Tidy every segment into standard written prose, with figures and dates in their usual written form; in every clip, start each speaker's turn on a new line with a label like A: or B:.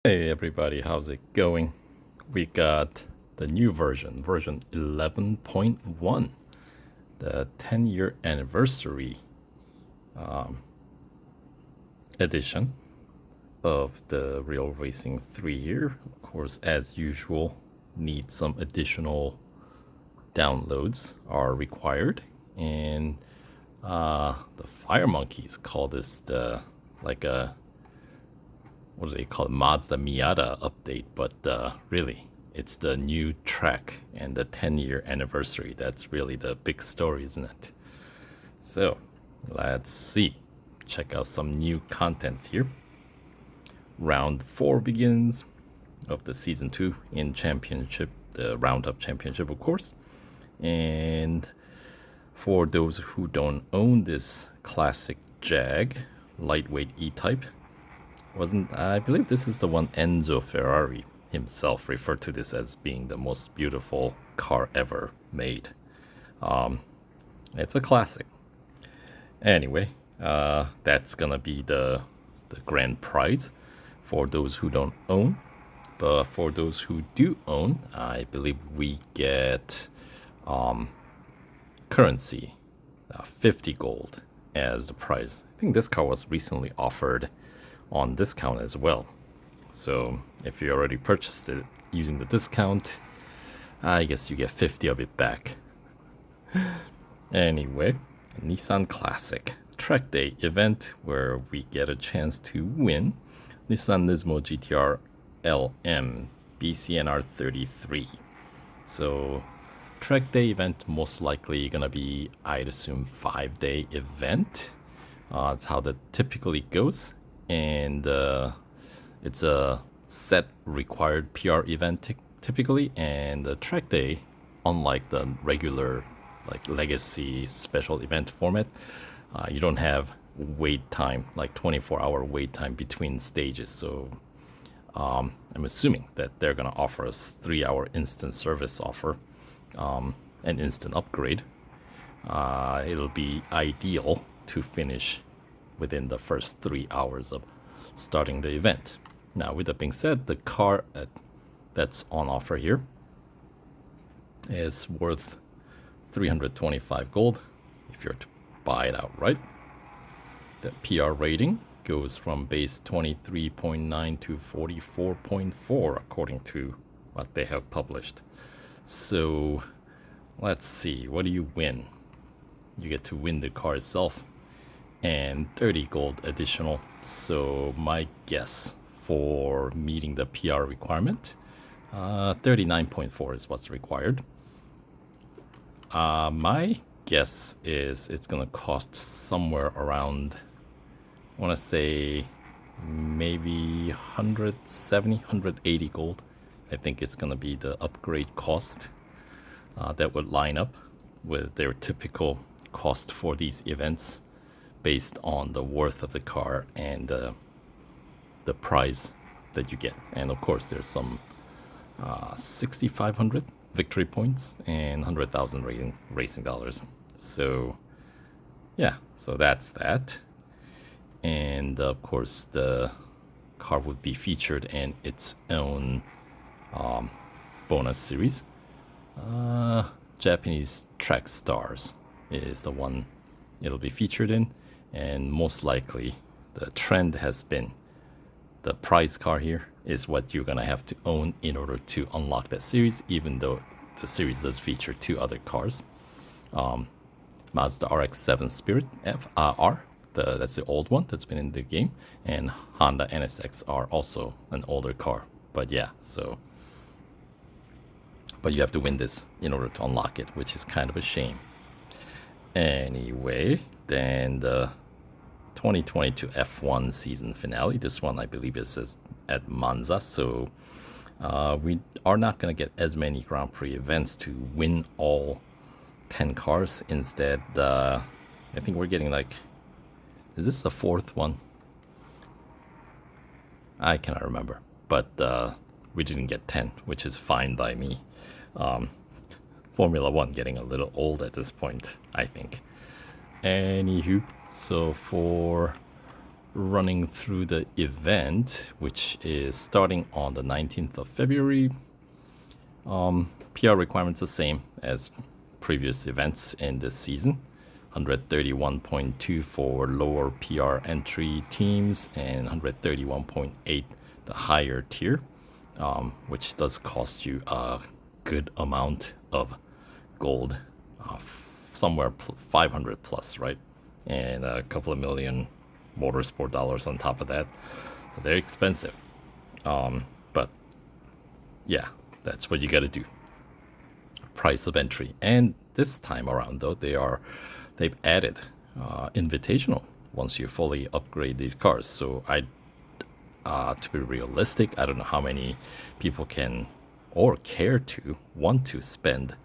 A: Hey everybody, how's it going? We got the new version 11.1, the 10-year anniversary edition of the Real Racing 3 here. Of course, as usual, need some additional downloads are required. And the Fire Monkeys call this the, like a what do they call it, Mazda Miata update, but really, it's the new track and the 10-year anniversary. That's really the big story, isn't it? So, let's see. Check out some new content here. Round 4 begins of the Season 2 in Championship, the Roundup Championship, of course. And for those who don't own this classic Jag, lightweight E-Type, I believe this is the one Enzo Ferrari himself referred to this as being the most beautiful car ever made. It's a classic. Anyway, that's gonna be the grand prize for those who don't own. But for those who do own, I believe we get currency, 50 gold as the prize. I think this car was recently offered on discount as well. So if you already purchased it using the discount, I guess you get 50 of it back. Anyway, Nissan Classic Track Day event where we get a chance to win Nissan NISMO GTR LM BCNR 33. So Track Day event most likely gonna be, I'd assume, 5-day event. That's how that typically goes. And it's a set required PR event typically, and the track day, unlike the regular like legacy special event format, you don't have wait time, like 24-hour wait time between stages. So I'm assuming that they're gonna offer us 3-hour instant service offer, an instant upgrade. It'll be ideal to finish within the first 3 hours of starting the event. Now, with that being said, the car that's on offer here is worth 325 gold if you're to buy it outright. The PR rating goes from base 23.9 to 44.4 according to what they have published. So let's see, what do you win? You get to win the car itself and 30 gold additional. So my guess for meeting the PR requirement, 39.4 is what's required. My guess is it's gonna cost somewhere around, I want to say maybe 170, 180 gold. I think it's gonna be the upgrade cost that would line up with their typical cost for these events, based on the worth of the car and the prize that you get. And of course, there's some 6,500 victory points and 100,000 racing dollars. So yeah, so that's that. And of course, the car would be featured in its own bonus series. Japanese Track Stars is the one it'll be featured in. And most likely, the trend has been the prize car here is what you're gonna have to own in order to unlock that series, even though the series does feature 2 other cars. Mazda RX-7 Spirit R, that's the old one that's been in the game, and Honda NSX are also an older car. But yeah, but you have to win this in order to unlock it, which is kind of a shame. Anyway, then the 2022 F1 season finale. This one, I believe, is at Monza, so we are not going to get as many Grand Prix events to win all 10 cars. Instead, I think we're getting like, is this the 4th one? I cannot remember, but we didn't get 10, which is fine by me. Formula One getting a little old at this point, I think. Anywho, so for running through the event, which is starting on the 19th of February. PR requirements the same as previous events in this season. 131.2 for lower PR entry teams and 131.8 the higher tier, which does cost you a good amount of gold, somewhere 500 plus, right? And a couple of million motorsport dollars on top of that. So they're expensive. But yeah, that's what you got to do. Price of entry. And this time around, though, they've added invitational once you fully upgrade these cars. So to be realistic, I don't know how many people can or care to want to spend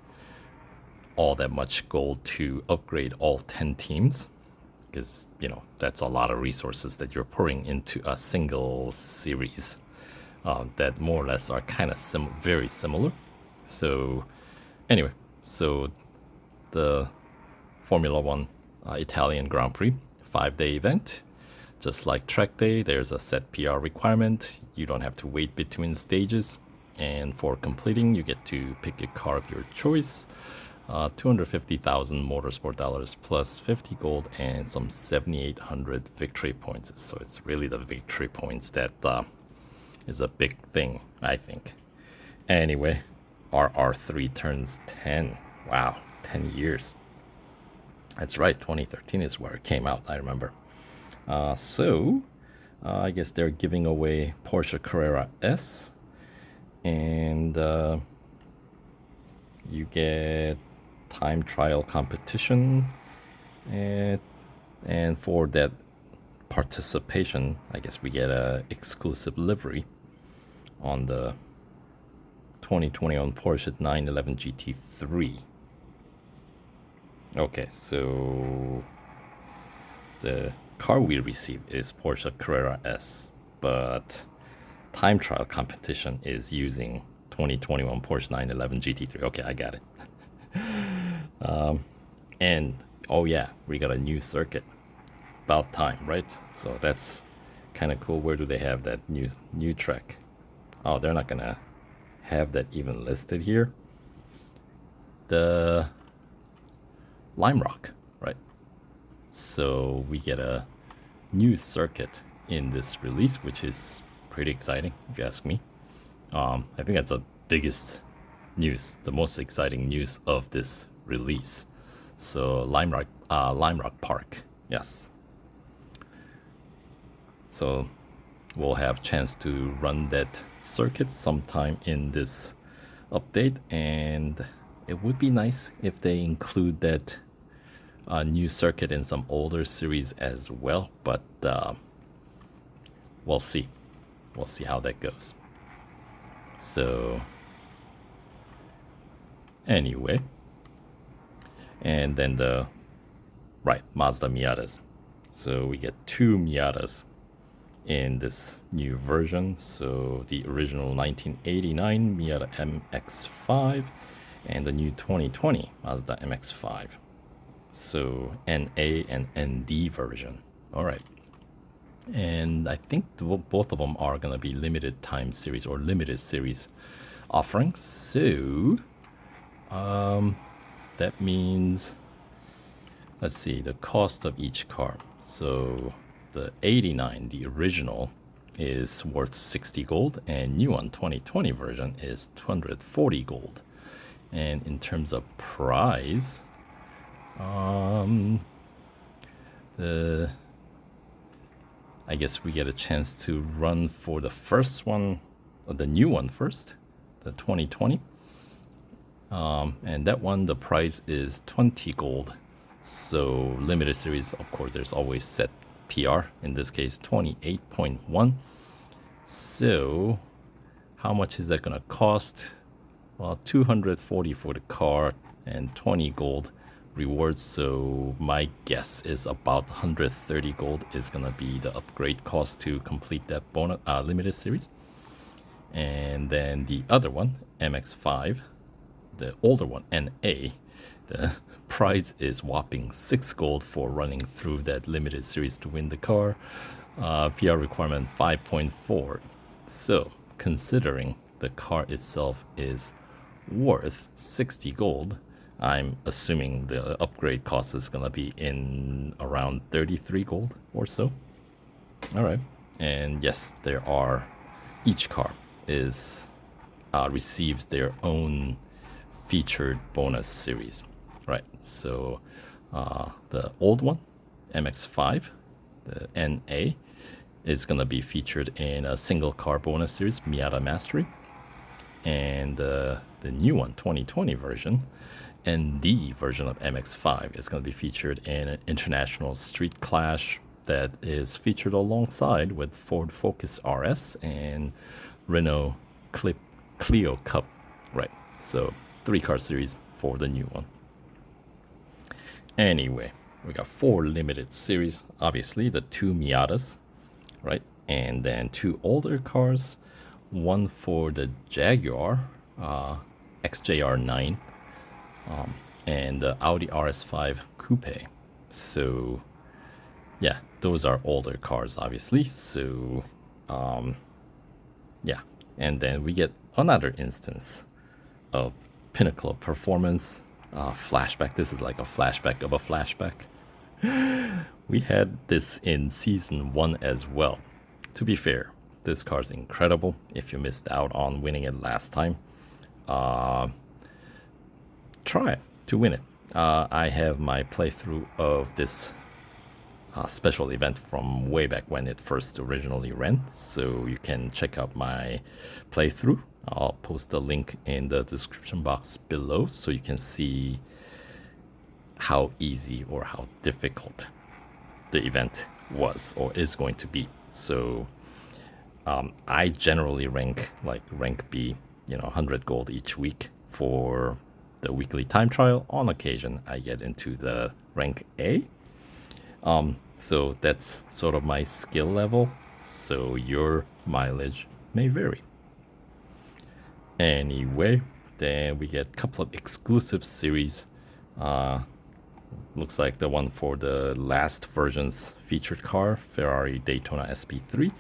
A: all that much gold to upgrade all 10 teams, because that's a lot of resources that you're pouring into a single series that more or less are kind of very similar. So anyway, so the Formula One Italian Grand Prix 5-day event, just like track day, there's a set PR requirement. You don't have to wait between stages, and for completing you get to pick a car of your choice. 250,000 motorsport dollars plus 50 gold and some 7,800 victory points. So it's really the victory points that is a big thing, I think. Anyway, RR3 turns 10. Wow, 10 years. That's right, 2013 is where it came out, I remember. So I guess they're giving away Porsche Carrera S, and you get time trial competition, and for that participation, I guess we get a exclusive livery on the 2021 Porsche 911 GT3. Okay, so the car we received is Porsche Carrera S, but time trial competition is using 2021 Porsche 911 GT3. Okay, I got it. And oh yeah, we got a new circuit. About time, right? So that's kind of cool. Where do they have that new track? Oh, they're not gonna have that even listed here. The Lime Rock, right? So we get a new circuit in this release, which is pretty exciting, if you ask me. I think that's the biggest news, the most exciting news of this release. So Lime Rock Park, yes. So we'll have chance to run that circuit sometime in this update, and it would be nice if they include that new circuit in some older series as well, but we'll see how that goes. So anyway, and then Mazda Miatas. So we get two Miatas in this new version. So the original 1989 Miata MX-5 and the new 2020 Mazda MX-5. So NA and ND version. All right. And I think both of them are going to be limited time series or limited series offerings. So that means, let's see, the cost of each car. So the 89, the original, is worth 60 gold, and new one 2020 version is 240 gold. And in terms of price, I guess we get a chance to run for the first one, the new one first, the 2020. And that one, the price is 20 gold. So limited series, of course, there's always set PR, in this case 28.1. So how much is that gonna cost? Well, 240 for the car and 20 gold rewards. So my guess is about 130 gold is gonna be the upgrade cost to complete that bonus limited series. And then the other one, MX-5, the older one, NA, the price is whopping 6 gold for running through that limited series to win the car. PR requirement 5.4. So, considering the car itself is worth 60 gold, I'm assuming the upgrade cost is gonna be in around 33 gold or so. Alright. And yes, each car is receives their own featured bonus series. Right. So the old one, MX-5, the NA, is going to be featured in a single car bonus series, Miata Mastery. And the new one, 2020 version, ND version of MX-5, is going to be featured in an international street clash that is featured alongside with Ford Focus RS and Renault Clio Cup. Right. So 3-car series for the new one. Anyway, we got 4 limited series. Obviously, the 2 Miatas, right? And then 2 older cars. One for the Jaguar XJR9 and the Audi RS5 Coupe. So, yeah, those are older cars, obviously. So, yeah. And then we get another instance of pinnacle of performance. Flashback. This is like a flashback of a flashback. We had this in season 1 as well. To be fair, this car's incredible. If you missed out on winning it last time, try to win it. I have my playthrough of this special event from way back when it first originally ran, so you can check out my playthrough. I'll post the link in the description box below so you can see how easy or how difficult the event was or is going to be. So I generally rank B, 100 gold each week for the weekly time trial. On occasion, I get into the rank A. So that's sort of my skill level. So your mileage may vary. Anyway, then we get a couple of exclusive series. Looks like the one for the last version's featured car, Ferrari Daytona SP3,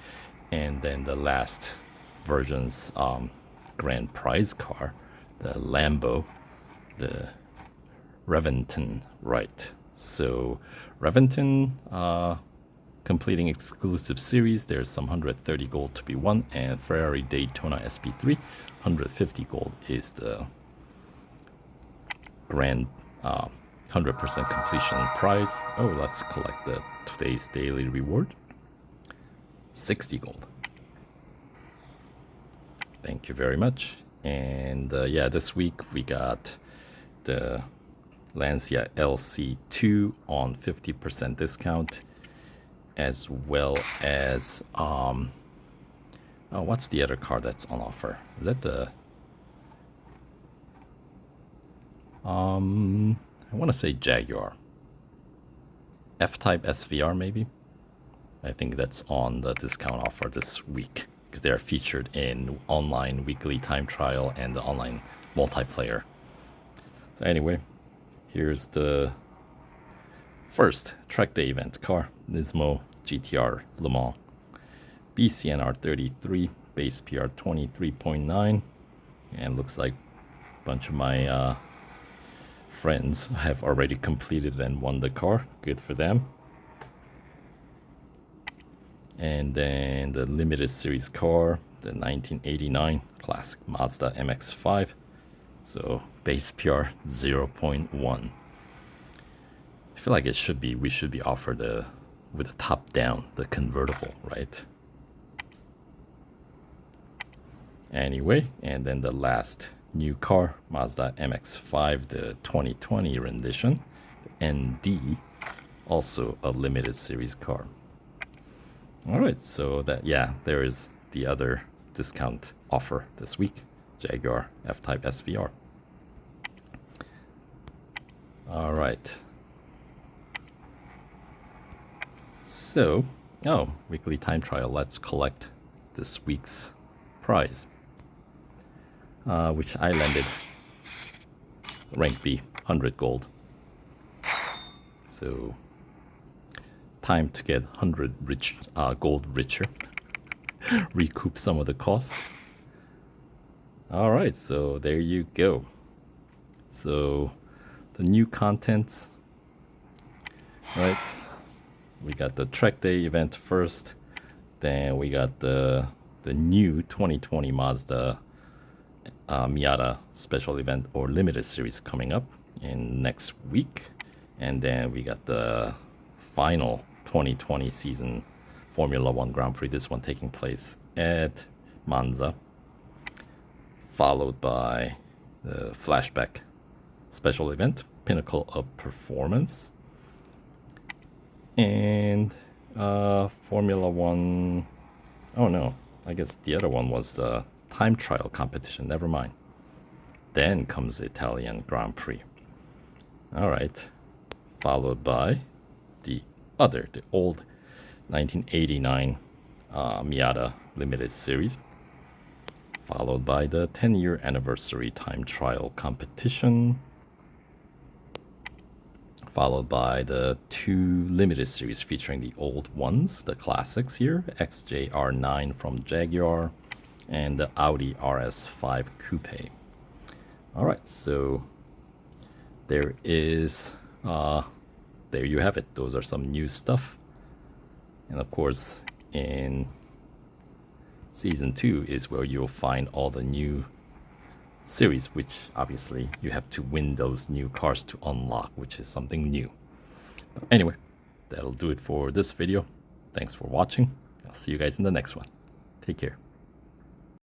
A: and then the last version's grand prize car, the Lambo, the Reventon, right? So Reventon completing exclusive series. There's some 130 gold to be won, and Ferrari Daytona SP3, 150 gold is the grand 100% completion prize. Oh, let's collect today's daily reward. 60 gold. Thank you very much. And yeah, this week we got the Lancia LC2 on 50% discount, as well as oh, what's the other car that's on offer? Is that the I want to say Jaguar F-Type SVR maybe. I think that's on the discount offer this week because they are featured in online weekly time trial and the online multiplayer. So anyway, here's the first track day event car, NISMO GTR Le Mans, BCNR 33, base PR 23.9, and looks like a bunch of my friends have already completed and won the car. Good for them. And then the limited series car, the 1989 classic Mazda MX-5. So base PR 0.1. I feel like we should be offered with a top down, the convertible, right? Anyway, and then the last new car, Mazda MX-5, the 2020 rendition, the ND, also a limited series car. All right, so there is the other discount offer this week, Jaguar F-Type SVR. All right. So, weekly time trial. Let's collect this week's prize, which I landed rank B, 100 gold. So, Time to get 100 gold richer. Recoup some of the cost. Alright, so there you go. So the new content, right? We got the track day event first. Then we got the new 2020 Mazda Miata special event or limited series coming up in next week. And then we got the final 2020 season Formula One Grand Prix, this one taking place at Monza, followed by the Flashback special event, Pinnacle of Performance, and Formula One. Oh no, I guess the other one was the time trial competition. Never mind. Then comes the Italian Grand Prix. All right, followed by the old 1989 Miata Limited Series, followed by the 10-year anniversary time trial competition, followed by the 2 limited series featuring the old ones, the classics here, XJR9 from Jaguar and the Audi RS5 Coupe. Alright, so there you have it. Those are some new stuff. And of course, in Season 2 is where you'll find all the new series, which obviously you have to win those new cars to unlock, which is something new. But anyway, that'll do it for this video. Thanks for watching. I'll see you guys in the next one. Take care.